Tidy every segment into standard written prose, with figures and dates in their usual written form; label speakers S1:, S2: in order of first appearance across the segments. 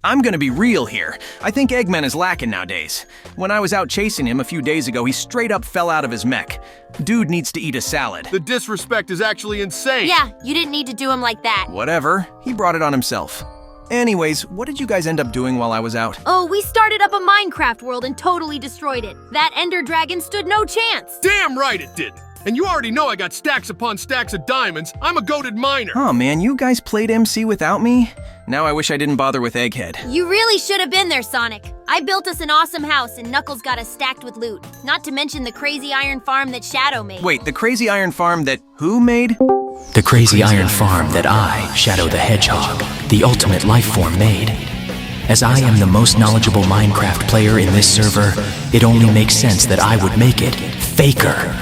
S1: I'm gonna be real here. I think Eggman is lacking nowadays. When I was out chasing him a few days ago, he straight up fell out of his mech. Dude needs to eat a salad.
S2: The disrespect is actually insane.
S3: Yeah, you didn't need to do him like that.
S1: Whatever, he brought it on himself. Anyways, what did you guys end up doing while I was out?
S3: Oh, we started up a Minecraft world and totally destroyed it. That Ender Dragon stood no chance.
S2: Damn right it didn't. And you already know I got stacks upon stacks of diamonds. I'm a goated miner.
S1: Oh man, you guys played MC without me? Now I wish I didn't bother with Egghead.
S3: You really should have been there, Sonic. I built us an awesome house and Knuckles got us stacked with loot. Not to mention the crazy iron farm that Shadow made.
S1: Wait, the crazy iron farm that who made?
S4: The crazy iron farm that I, Shadow the Hedgehog, the ultimate life form, made. As I am the most knowledgeable Minecraft player in this server, it only makes sense that I would make it faker.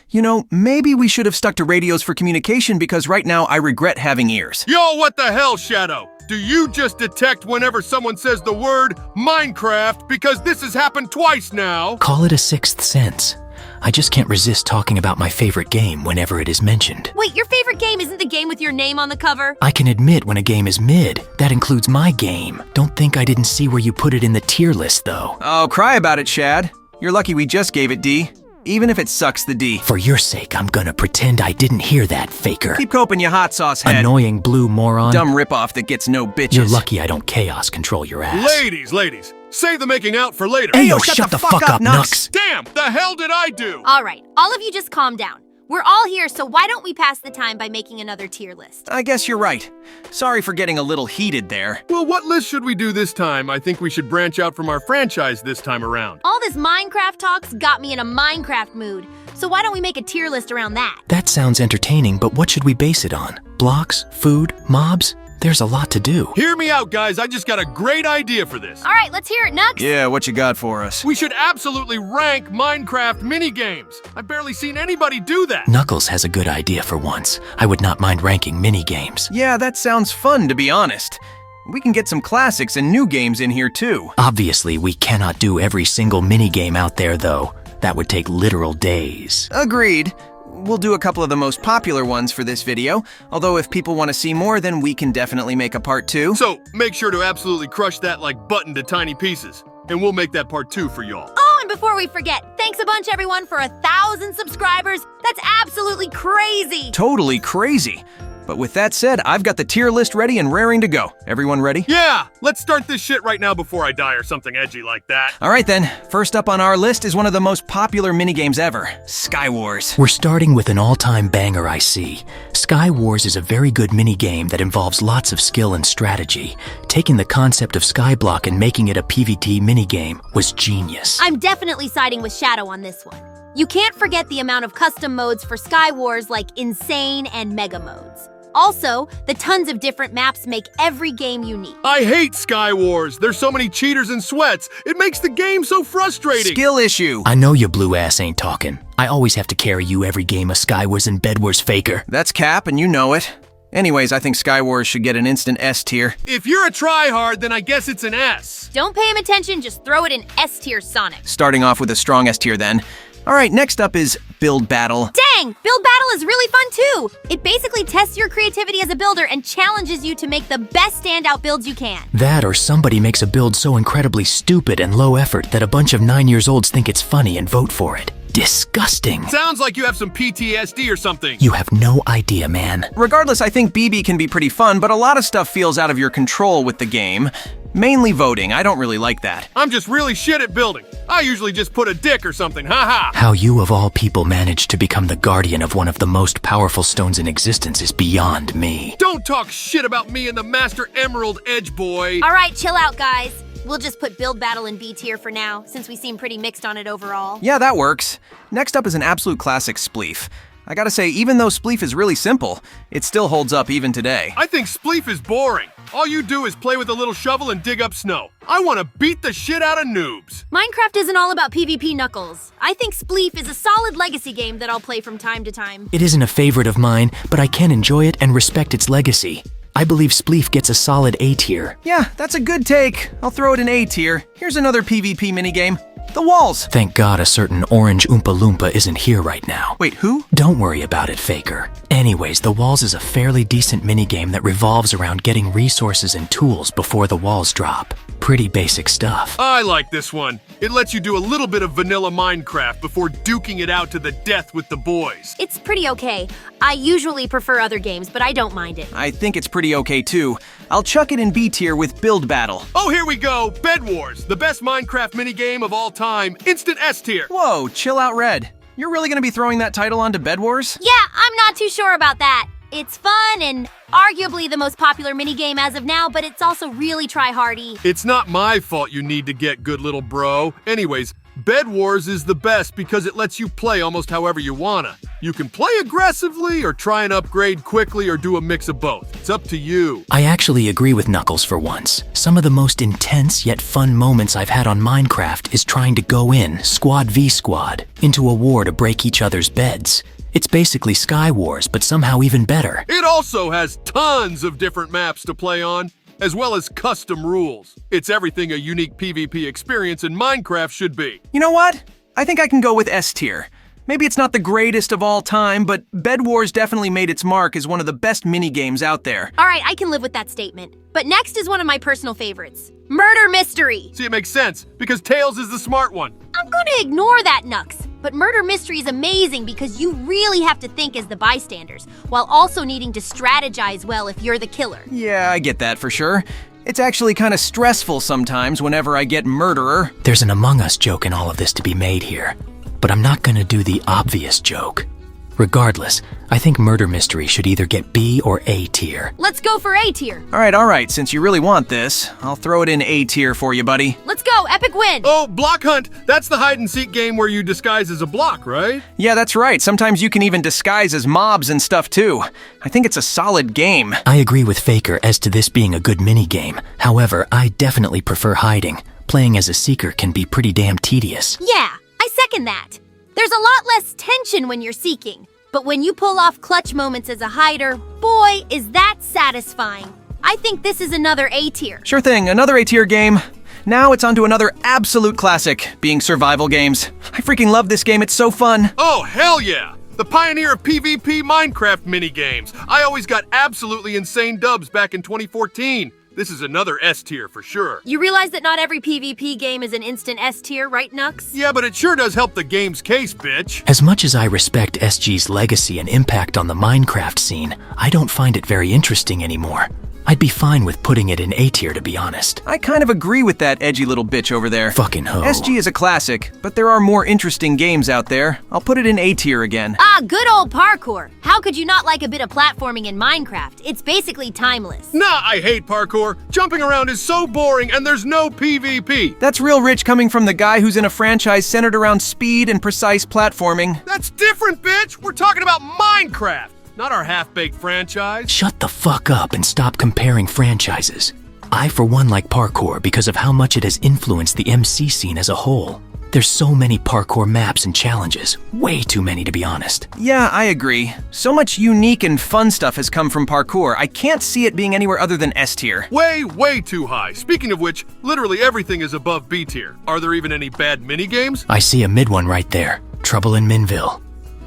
S1: You know, maybe we should have stuck to radios for communication because right now I regret having ears.
S2: Yo, what the hell, Shadow? Do you just detect whenever someone says the word Minecraft? Because this has happened twice now.
S4: Call it a sixth sense. I just can't resist talking about my favorite game whenever it is mentioned.
S3: Wait, your favorite game isn't the game with your name on the cover?
S4: I can admit when a game is mid. That includes my game. Don't think I didn't see where you put it in the tier list, though.
S1: Oh, cry about it, Shad. You're lucky we just gave it D. Even if it sucks the D.
S4: For your sake, I'm gonna pretend I didn't hear that, faker.
S1: Keep coping, you hot sauce head.
S4: Annoying blue moron.
S1: Dumb ripoff that gets no bitches.
S4: You're lucky I don't chaos control your ass.
S2: Ladies, save the making out for later.
S4: Hey, yo, shut the fuck up, Nux.
S2: Damn, the hell did I do?
S3: All right, all of you just calm down. We're all here, so why don't we pass the time by making another tier list?
S1: I guess you're right. Sorry for getting a little heated there.
S2: Well, what list should we do this time? I think we should branch out from our franchise this time around.
S3: All this Minecraft talks got me in a Minecraft mood, so why don't we make a tier list around that?
S4: That sounds entertaining, but what should we base it on? Blocks? Food? Mobs? There's a lot to do.
S2: Hear me out, guys. I just got a great idea for this.
S3: All right, let's hear it, Nux.
S1: Yeah, what you got for us?
S2: We should absolutely rank Minecraft minigames. I've barely seen anybody do that.
S4: Knuckles has a good idea for once. I would not mind ranking minigames.
S1: Yeah, that sounds fun, to be honest. We can get some classics and new games in here, too.
S4: Obviously, we cannot do every single minigame out there, though. That would take literal days.
S1: Agreed. We'll do a couple of the most popular ones for this video, although if people want to see more, then we can definitely make a part 2.
S2: So, make sure to absolutely crush that like button to tiny pieces, and we'll make that part 2 for y'all.
S3: Oh, and before we forget, thanks a bunch, everyone, for 1,000 subscribers. That's absolutely crazy.
S1: Totally crazy. But with that said, I've got the tier list ready and raring to go. Everyone ready?
S2: Yeah, let's start this shit right now before I die or something edgy like that.
S1: All right then, first up on our list is one of the most popular minigames ever, Sky Wars.
S4: We're starting with an all-time banger, I see. Sky Wars is a very good minigame that involves lots of skill and strategy. Taking the concept of Skyblock and making it a PvT minigame was genius.
S3: I'm definitely siding with Shadow on this one. You can't forget the amount of custom modes for Sky Wars like Insane and Mega modes. Also, the tons of different maps make every game unique.
S2: I hate Sky Wars. There's so many cheaters and sweats. It makes the game so frustrating.
S1: Skill issue.
S4: I know your blue ass ain't talking. I always have to carry you every game of Sky Wars and Bed Wars, faker.
S1: That's cap and you know it. Anyways, I think Sky Wars should get an instant S tier.
S2: If you're a tryhard, then I guess it's an S.
S3: Don't pay him attention, just throw it in S tier, Sonic.
S1: Starting off with a strong S tier then. All right, next up is Build Battle.
S3: Dang, Build Battle is really fun too! It basically tests your creativity as a builder and challenges you to make the best standout builds you can.
S4: That or somebody makes a build so incredibly stupid and low effort that a bunch of 9-year-olds think it's funny and vote for it. Disgusting.
S2: Sounds like you have some PTSD or something.
S4: You have no idea, man.
S1: Regardless, I think BB can be pretty fun, but a lot of stuff feels out of your control with the game. Mainly voting, I don't really like that.
S2: I'm just really shit at building. I usually just put a dick or something, haha.
S4: How you of all people managed to become the guardian of one of the most powerful stones in existence is beyond me.
S2: Don't talk shit about me and the Master Emerald Edge boy.
S3: All right, chill out, guys. We'll just put Build Battle in B tier for now, since we seem pretty mixed on it overall.
S1: Yeah, that works. Next up is an absolute classic, Spleef. I gotta say, even though Spleef is really simple, it still holds up even today.
S2: I think Spleef is boring. All you do is play with a little shovel and dig up snow. I want to beat the shit out of noobs.
S3: Minecraft isn't all about PvP, Knuckles. I think Spleef is a solid legacy game that I'll play from time to time.
S4: It isn't a favorite of mine, but I can enjoy it and respect its legacy. I believe Spleef gets a solid A tier.
S1: Yeah, that's a good take. I'll throw it in A tier. Here's another PvP minigame. The walls!
S4: Thank God a certain orange Oompa Loompa isn't here right now.
S1: Wait, who?
S4: Don't worry about it, Faker. Anyways, the walls is a fairly decent minigame that revolves around getting resources and tools before the walls drop. Pretty basic stuff.
S2: I like this one. It lets you do a little bit of vanilla Minecraft before duking it out to the death with the boys.
S3: It's pretty okay. I usually prefer other games, but I don't mind it.
S1: I think it's pretty okay too. I'll chuck it in B tier with Build Battle.
S2: Oh, here we go! Bed Wars, the best Minecraft minigame of all time. Instant S tier.
S1: Whoa, chill out, Red. You're really gonna be throwing that title onto Bed Wars?
S3: Yeah, I'm not too sure about that. It's fun and arguably the most popular minigame as of now, but it's also really try-hardy.
S2: It's not my fault you need to get good, little bro. Anyways, Bed Wars is the best because it lets you play almost however you wanna. You can play aggressively or try and upgrade quickly or do a mix of both. It's up to you.
S4: I actually agree with Knuckles for once. Some of the most intense yet fun moments I've had on Minecraft is trying to go in, squad v squad, into a war to break each other's beds. It's basically Sky Wars, but somehow even better.
S2: It also has tons of different maps to play on, as well as custom rules. It's everything a unique PvP experience in Minecraft should be.
S1: You know what? I think I can go with S tier. Maybe it's not the greatest of all time, but Bed Wars definitely made its mark as one of the best minigames out there.
S3: All right, I can live with that statement. But next is one of my personal favorites. Murder Mystery.
S2: See, it makes sense, because Tails is the smart one.
S3: I'm gonna ignore that, Nux. But Murder Mystery is amazing because you really have to think as the bystanders, while also needing to strategize well if you're the killer.
S1: Yeah, I get that for sure. It's actually kind of stressful sometimes whenever I get Murderer.
S4: There's an Among Us joke in all of this to be made here, but I'm not gonna do the obvious joke. Regardless, I think Murder Mystery should either get B or A tier.
S3: Let's go for A tier.
S1: All right, since you really want this, I'll throw it in A tier for you, buddy.
S3: Let's go, epic win.
S2: Oh, Block Hunt! That's the hide-and-seek game where you disguise as a block, right?
S1: Yeah, that's right. Sometimes you can even disguise as mobs and stuff too. I think it's a solid game.
S4: I agree with Faker as to this being a good minigame. However, I definitely prefer hiding. Playing as a seeker can be pretty damn tedious.
S3: Yeah, I second that. There's a lot less tension when you're seeking, but when you pull off clutch moments as a hider, boy, is that satisfying. I think this is another A tier.
S1: Sure thing, another A tier game. Now it's on to another absolute classic, being survival games. I freaking love this game, it's so fun.
S2: Oh, hell yeah! The pioneer of PvP Minecraft minigames. I always got absolutely insane dubs back in 2014. This is another S tier for sure.
S3: You realize that not every PvP game is an instant S tier, right, Nux?
S2: Yeah, but it sure does help the game's case, bitch.
S4: As much as I respect SG's legacy and impact on the Minecraft scene, I don't find it very interesting anymore. I'd be fine with putting it in A tier, to be honest.
S1: I kind of agree with that edgy little bitch over there.
S4: Fucking hoe.
S1: SG is a classic, but there are more interesting games out there. I'll put it in A tier again.
S3: Ah, good old parkour. How could you not like a bit of platforming in Minecraft? It's basically timeless.
S2: Nah, I hate parkour. Jumping around is so boring and there's no PvP.
S1: That's real rich coming from the guy who's in a franchise centered around speed and precise platforming.
S2: That's different, bitch! We're talking about Minecraft, not our half-baked franchise.
S4: Shut the fuck up and stop comparing franchises. I, for one, like parkour because of how much it has influenced the MC scene as a whole. There's so many parkour maps and challenges. Way too many, to be honest.
S1: Yeah, I agree. So much unique and fun stuff has come from parkour, I can't see it being anywhere other than S tier.
S2: Way too high. Speaking of which, literally everything is above B tier. Are there even any bad minigames?
S4: I see a mid one right there. Trouble in Minville.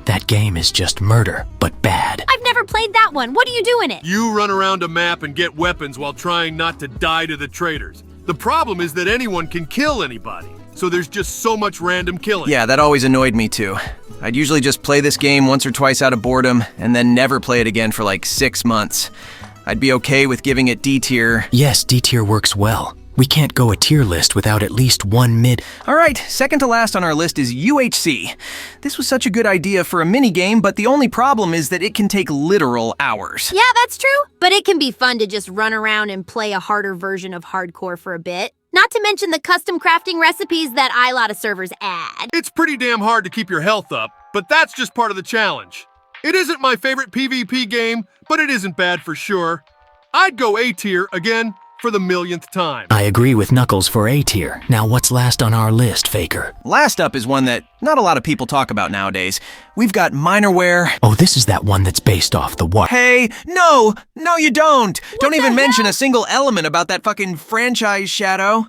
S4: That game is just murder, but bad.
S3: I've never played that one. What do you do in it?
S2: You run around a map and get weapons while trying not to die to the traitors. The problem is that anyone can kill anybody, so there's just so much random killing.
S1: Yeah, that always annoyed me too. I'd usually just play this game once or twice out of boredom, and then never play it again for like 6 months. I'd be okay with giving it D tier.
S4: Yes, D tier works well. We can't go a tier list without at least one mid.
S1: Alright, second to last on our list is UHC. This was such a good idea for a minigame, but the only problem is that it can take literal hours.
S3: Yeah, that's true. But it can be fun to just run around and play a harder version of hardcore for a bit. Not to mention the custom crafting recipes that a lot of servers add.
S2: It's pretty damn hard to keep your health up, but that's just part of the challenge. It isn't my favorite PvP game, but it isn't bad for sure. I'd go A tier again for the millionth time.
S4: I agree with Knuckles for A tier. Now what's last on our list, Faker?
S1: Last up is one that not a lot of people talk about nowadays. We've got Minerware.
S4: Oh, this is that one that's based off the what?
S1: Hey, no you don't! Don't even
S3: the
S1: mention
S3: hell?
S1: a single element about that fucking franchise, Shadow.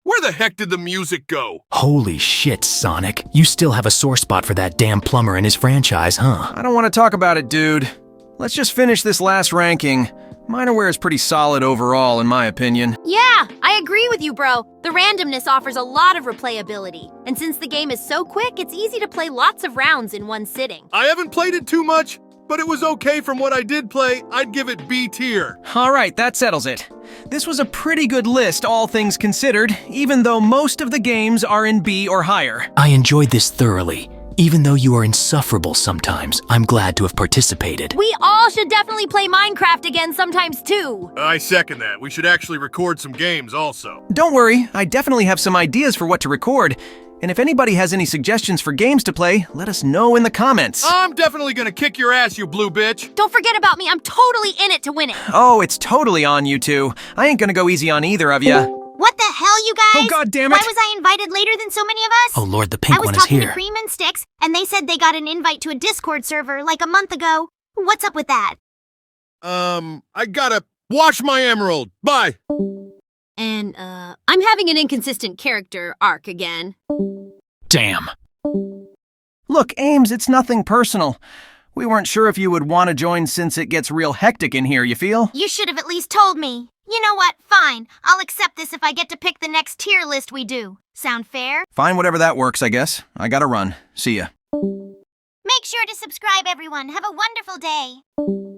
S2: Where the heck did the music go?
S4: Holy shit, Sonic. You still have a sore spot for that damn plumber and his franchise, huh?
S1: I don't want to talk about it, dude. Let's just finish this last ranking. Minorware is pretty solid overall, in my opinion.
S3: Yeah, I agree with you, bro. The randomness offers a lot of replayability. And since the game is so quick, it's easy to play lots of rounds in one sitting.
S2: I haven't played it too much, but it was okay from what I did play. I'd give it B tier.
S1: All right, that settles it. This was a pretty good list, all things considered, even though most of the games are in B or higher.
S4: I enjoyed this thoroughly. Even though you are insufferable sometimes, I'm glad to have participated.
S3: We all should definitely play Minecraft again sometimes too.
S2: I second that. We should actually record some games also.
S1: Don't worry, I definitely have some ideas for what to record. And if anybody has any suggestions for games to play, let us know in the comments.
S2: I'm definitely gonna kick your ass, you blue bitch.
S3: Don't forget about me, I'm totally in it to win it.
S1: Oh, it's totally on you two. I ain't gonna go easy on either of ya.
S5: What the hell, you guys?
S1: Oh, God damn it.
S5: Why was I invited later than so many of us?
S4: Oh lord, the pink
S5: I was
S4: one is
S5: talking
S4: here.
S5: to Cream and Sticks, and they said they got an invite to a Discord server like a month ago. What's up with that?
S2: I gotta wash my emerald. Bye.
S3: And, I'm having an inconsistent character arc again.
S4: Damn.
S1: Look, Ames, it's nothing personal. We weren't sure if you would want to join since it gets real hectic in here, you feel?
S5: You should have at least told me. You know what? Fine. I'll accept this if I get to pick the next tier list we do. Sound fair?
S1: Fine, whatever that works, I guess. I gotta run. See ya.
S5: Make sure to subscribe, everyone. Have a wonderful day.